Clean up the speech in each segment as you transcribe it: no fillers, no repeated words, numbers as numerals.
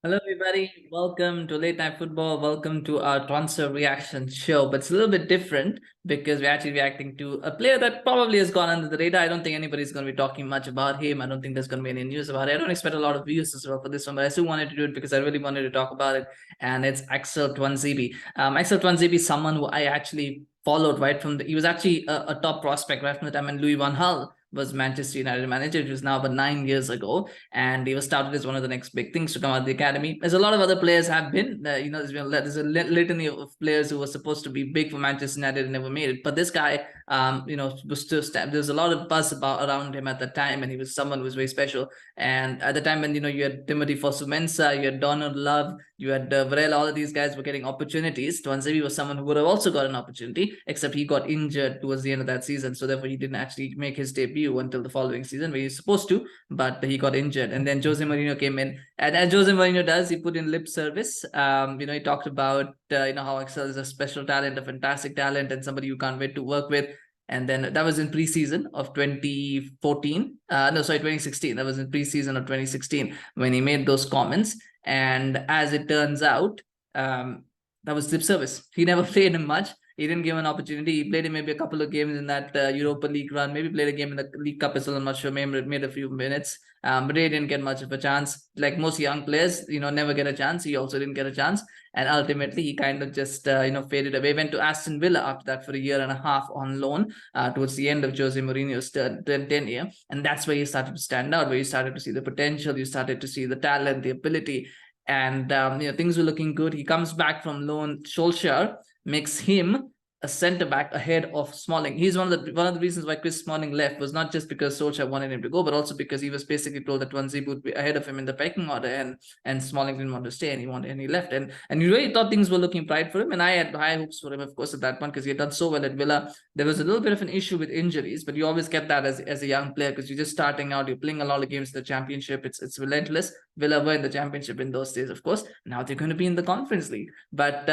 Hello, everybody. Welcome to Late Night Football. Welcome to our transfer reaction show. But it's a little bit different because we're actually reacting to a player that probably has gone under the radar. I don't think anybody's going to be talking much about him. I don't think there's going to be any news about it. I don't expect a lot of views as well for this one, but I still wanted to do it because I really wanted to talk about it. And it's Axel Tuanzebe. Axel Tuanzebe is someone who I actually followed right from he was actually a top prospect right from the time when Louis van Gaal was Manchester United manager, which was now about 9 years ago, and he was touted as one of the next big things to come out of the academy. There's a lot of other players have been, there's a litany of players who were supposed to be big for Manchester United and never made it. But this guy, was still there's a lot of buzz around him at the time, and he was someone who was very special. And at the time when you had Timothy Fosu-Mensah, you had Donald Love, you had Varela, all of these guys were getting opportunities. Tuanzebe was someone who would have also got an opportunity, except he got injured towards the end of that season, so therefore he didn't actually make his debut until the following season, where he's supposed to, but he got injured. And then Jose Mourinho came in, and as Jose Mourinho does, he put in lip service. He talked about how Axel is a special talent, a fantastic talent, and somebody you can't wait to work with. And then that was in preseason of 2014. No, sorry, 2016. That was in preseason of 2016 when he made those comments. And as it turns out, that was lip service. He never played him much. He didn't give him an opportunity. He played him maybe a couple of games in that Europa League run. Maybe played a game in the League Cup as well. I'm not sure. Maybe made a few minutes. But he didn't get much of a chance. Like most young players, never get a chance. He also didn't get a chance. And ultimately, he kind of just, faded away. Went to Aston Villa after that for a year and a half on loan towards the end of Jose Mourinho's tenure. And that's where he started to stand out, where you started to see the potential. You started to see the talent, the ability. And, things were looking good. He comes back from loan. Solskjaer makes him a centre back ahead of Smalling. He's one of the reasons why Chris Smalling left was not just because Solskjaer wanted him to go, but also because he was basically told that Tuanzebe would be ahead of him in the pecking order, and Smalling didn't want to stay, and he left. And you really thought things were looking bright for him, and I had high hopes for him, of course, at that point, because he had done so well at Villa. There was a little bit of an issue with injuries, but you always get that as a young player because you're just starting out, you're playing a lot of games in the Championship. It's relentless. Villa were in the Championship in those days, of course. Now they're going to be in the Conference League, but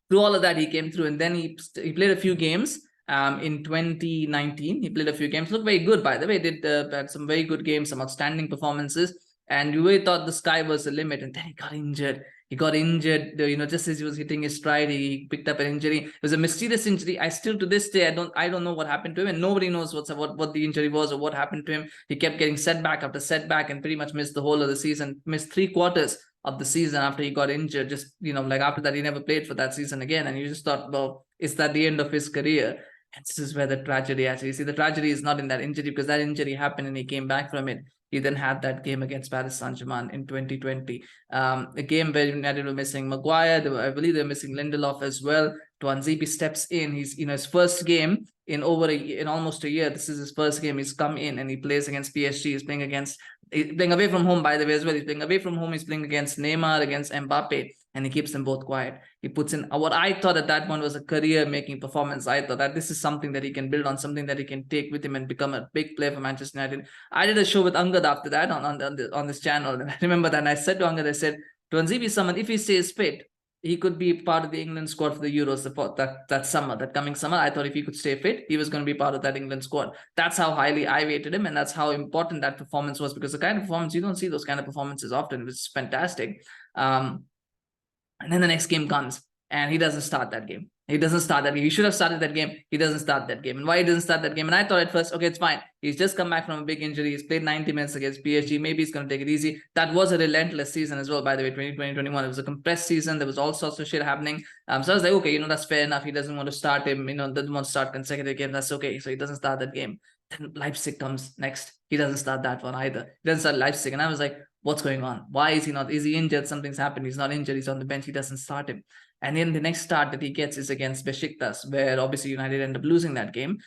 through all of that, he came through, and then he played a few games. In 2019, he played a few games. Looked very good, by the way. Did had some very good games, some outstanding performances, and you really thought the sky was the limit. And then he got injured. Just as he was hitting his stride, he picked up an injury. It was a mysterious injury. I still, to this day, I don't know what happened to him, and nobody knows what the injury was or what happened to him. He kept getting setback after setback, and pretty much missed the whole of the season. Missed 3/4 of the season after he got injured. Just after that, he never played for that season again. And you just thought, well, is that the end of his career? And this is where the tragedy actually. See, the tragedy is not in that injury, because that injury happened and he came back from it. He then had that game against Paris Saint-Germain in 2020. A game where United were missing Maguire. I believe they were missing Lindelof as well. Tuanzebe steps in. He's his first game in almost a year. This is his first game. He's come in and he plays against PSG. He's playing away from home, by the way, as well. He's playing away from home. He's playing against Neymar, against Mbappe, and he keeps them both quiet. He puts in what I thought at that point was a career-making performance. I thought that this is something that he can build on, something that he can take with him and become a big player for Manchester United. I did a show with Angad after that on this channel, and I remember that. And I said to Angad, I said, Tuanzebe is someone, if he stays fit, he could be part of the England squad for the Euros that coming summer. I thought if he could stay fit, he was going to be part of that England squad. That's how highly I rated him, and that's how important that performance was, because the kind of performance, you don't see those kind of performances often. It was fantastic. And then the next game comes, and he doesn't start that game. He doesn't start that game. He should have started that game. He doesn't start that game. And why he doesn't start that game? And I thought at first, okay, it's fine. He's just come back from a big injury. He's played 90 minutes against PSG. Maybe he's going to take it easy. That was a relentless season as well, by the way, 2020-21. It was a compressed season. There was all sorts of shit happening. So I was like, okay, that's fair enough. He doesn't want to start him. Doesn't want to start consecutive games. That's okay. So he doesn't start that game. Then Leipzig comes next. He doesn't start that one either. He doesn't start Leipzig. And I was like, what's going on? Why is he not? Is he injured? Something's happened. He's not injured. He's on the bench. He doesn't start him. And then the next start that he gets is against Besiktas, where obviously United end up losing that game,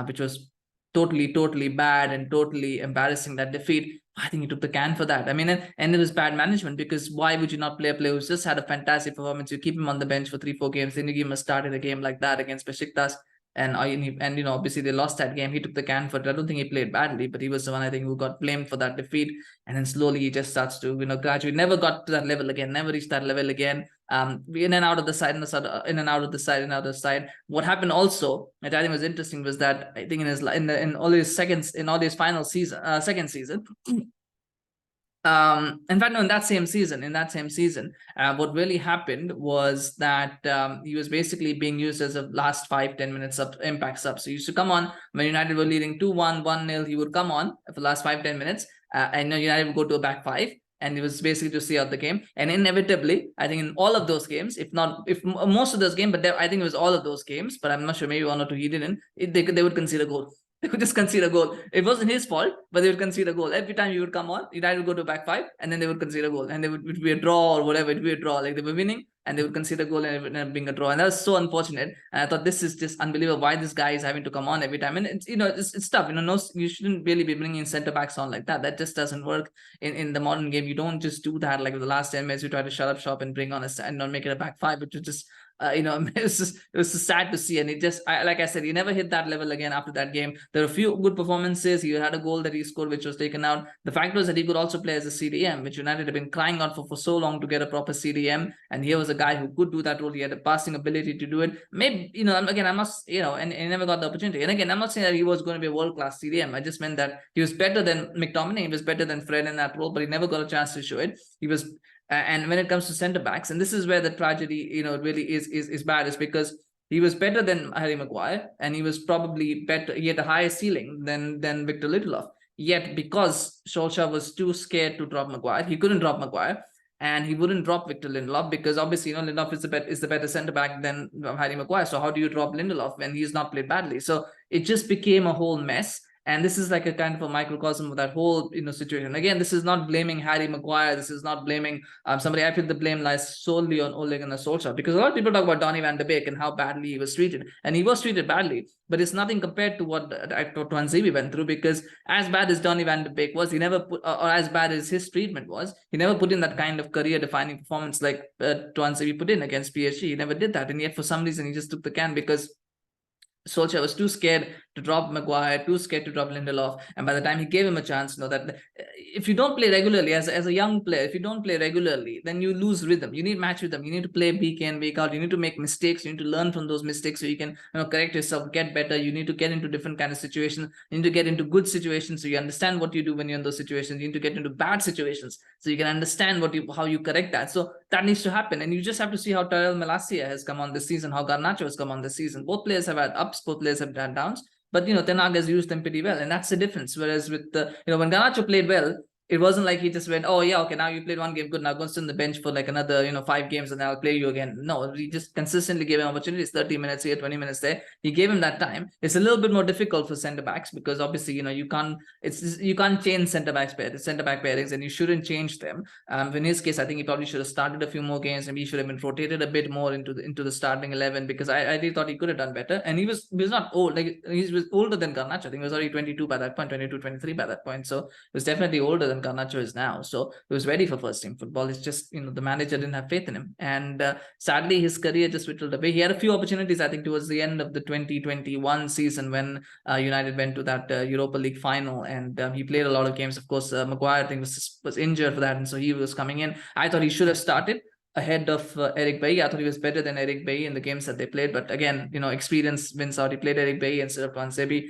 which was totally bad and totally embarrassing, that defeat. I think he took the can for that. I mean, and it was bad management, because why would you not play a player who's just had a fantastic performance? You keep him on the bench for 3-4 games, then you give him a start in a game like that against Besiktas. And obviously they lost that game. He took the can for it. I don't think he played badly, but he was the one, I think, who got blamed for that defeat. And then slowly he just starts to graduate. Never got to that level again. Never reached that level again. In and out of the side, in and out of the side, and out of the side. What happened also, that I think was interesting, was that I think in all his final season, second season, In fact, no, in that same season, what really happened was that he was basically being used as a last 5-10 minutes of impact sub. So he used to come on when United were leading 2-1, 1-0. He would come on for the last 5-10 minutes, and United would go to a back five. And it was basically to see out the game. And inevitably, I think in all of those games, if most of those games, but I think it was all of those games, but I'm not sure, maybe one or two he didn't, they would concede a goal. They would just concede a goal. It wasn't his fault, but they would concede a goal. Every time he would come on, United would go to back five, and then they would concede a goal. And it would be a draw or whatever, it would be a draw. Like they were winning, and they would concede a goal, and it would end up being a draw. And that was so unfortunate. And I thought, this is just unbelievable. Why this guy is having to come on every time? And it's, it's tough. No, you shouldn't really be bringing centre backs on like that. That just doesn't work in the modern game. You don't just do that. Like the last 10 minutes, you try to shut up shop and bring on and not make it a back five, but you just it was just sad to see. And it just, like I said, he never hit that level again after that game. There were a few good performances. He had a goal that he scored, which was taken out. The fact was that he could also play as a CDM, which United have been crying out for so long to get a proper CDM. And here was a guy who could do that role. He had a passing ability to do it. Maybe, again, I must, and he never got the opportunity. And again, I'm not saying that he was going to be a world-class CDM. I just meant that he was better than McTominay. He was better than Fred in that role, but he never got a chance to show it. He was and when it comes to centre backs, and this is where the tragedy, really is bad, is because he was better than Harry Maguire, and he was probably better. He had a higher ceiling than Victor Lindelof. Yet, because Solskjaer was too scared to drop Maguire, he couldn't drop Maguire, and he wouldn't drop Victor Lindelof because obviously, Lindelof is the better centre back than Harry Maguire. So how do you drop Lindelof when he's not played badly? So it just became a whole mess. And this is like a kind of a microcosm of that whole situation. Again, this is not blaming Harry Maguire. This is not blaming somebody. I feel the blame lies solely on Ole Gunnar Solskjaer, because a lot of people talk about Donny van de Beek and how badly he was treated, and he was treated badly. But it's nothing compared to what Tuanzebe went through, because as bad as Donny van de Beek was, he never put, or as bad as his treatment was, he never put in that kind of career-defining performance like Tuanzebe put in against PSG. He never did that, and yet for some reason he just took the can because Solskjaer was too scared to drop Maguire, too scared to drop Lindelof. And by the time he gave him a chance, that if you don't play regularly as a young player, if you don't play regularly, then you lose rhythm. You need match rhythm. You need to play week in, week out. You need to make mistakes. You need to learn from those mistakes so you can correct yourself, get better. You need to get into different kind of situations. You need to get into good situations so you understand what you do when you're in those situations. You need to get into bad situations so you can understand how you correct that. So that needs to happen. And you just have to see how Tyrell Malacia has come on this season, how Garnacho has come on this season. Both players have had ups, both players have had downs. But Ten Hag has used them pretty well, and that's the difference. Whereas with when Garnacho played well, it wasn't like he just went, oh yeah, okay, now you played one game, good, now go sit on the bench for like another 5 games and I'll play you again. No, he just consistently gave him opportunities, 30 minutes here, 20 minutes there. He gave him that time. It's a little bit more difficult for centre backs because obviously you can't change centre back pairings, and you shouldn't change them. In his case, I think he probably should have started a few more games, and he should have been rotated a bit more into the starting 11, because I really thought he could have done better. And he was not old, like he was older than Garnacho. I think he was already 22 by that point, 22, 23 by that point. So he was definitely older than Garnacho is now. So he was ready for first team football. It's just the manager didn't have faith in him, and sadly his career just whittled away. He had a few opportunities, I think, towards the end of the 2021 season when United went to that Europa League final, and he played a lot of games. Of course, Maguire, I think, was injured for that, and so he was coming in. I thought he should have started ahead of Eric Bailly. I thought he was better than Eric Bailly in the games that they played. But again, experience wins out. He played Eric Bailly instead of Tuanzebe.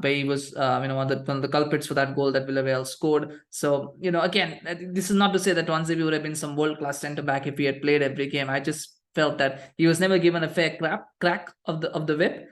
Bailly was, one of the culprits for that goal that Villarreal scored. So, again, this is not to say that Tuanzebe would have been some world-class centre-back if he had played every game. I just felt that he was never given a fair crack of the whip.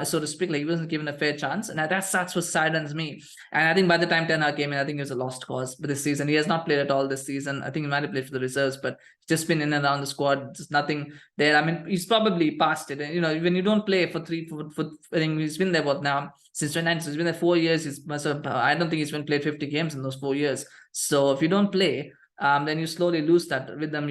So to speak, like he wasn't given a fair chance, and that's what saddens me. And I think by the time Ten Hag came in, I think it was a lost cause for this season. He has not played at all this season. I think he might have played for the reserves, but just been in and around the squad. Just nothing there. I mean, he's probably past it. And when you don't play for I think he's been there now since 2019. So he's been there 4 years. I don't think he's been played 50 games in those 4 years. So if you don't play, then you slowly lose that rhythm.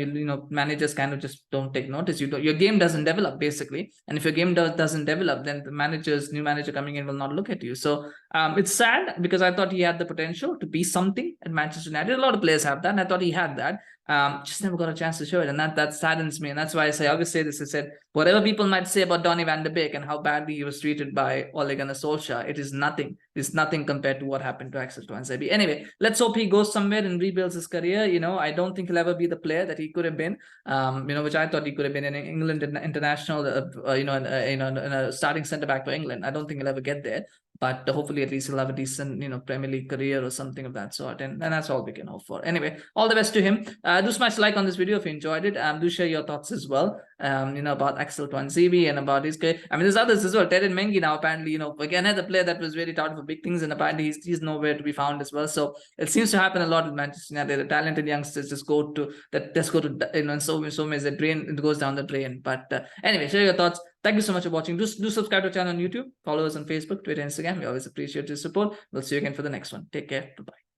Managers kind of just don't take notice. Your game doesn't develop, basically. And if your game doesn't develop, then the new manager coming in will not look at you. So it's sad, because I thought he had the potential to be something at Manchester United. A lot of players have that, and I thought he had that. Just never got a chance to show it, and that saddens me. And that's why I always say this. I said, whatever people might say about Donny van de Beek and how badly he was treated by Ole Gunnar Solskjaer, it is nothing. It's nothing compared to what happened to Axel Tuanzebe. Anyway, let's hope he goes somewhere and rebuilds his career. I don't think he'll ever be the player that he could have been. Which I thought he could have been in England international. In a starting centre back for England. I don't think he'll ever get there. But hopefully at least he'll have a decent, Premier League career or something of that sort. And that's all we can hope for. Anyway, all the best to him. Do smash like on this video if you enjoyed it. Do share your thoughts as well, about Axel Tuanzebe and about his career. I mean, there's others as well. Mengi now apparently, again, had a player that was really touted for big things, and apparently he's nowhere to be found as well. So it seems to happen a lot with Manchester United. The talented youngsters just go to, in so ways the drain, it goes down the drain. But anyway, share your thoughts. Thank you so much for watching. Do subscribe to our channel on YouTube. Follow us on Facebook, Twitter, Instagram. We always appreciate your support. We'll see you again for the next one. Take care. Bye-bye.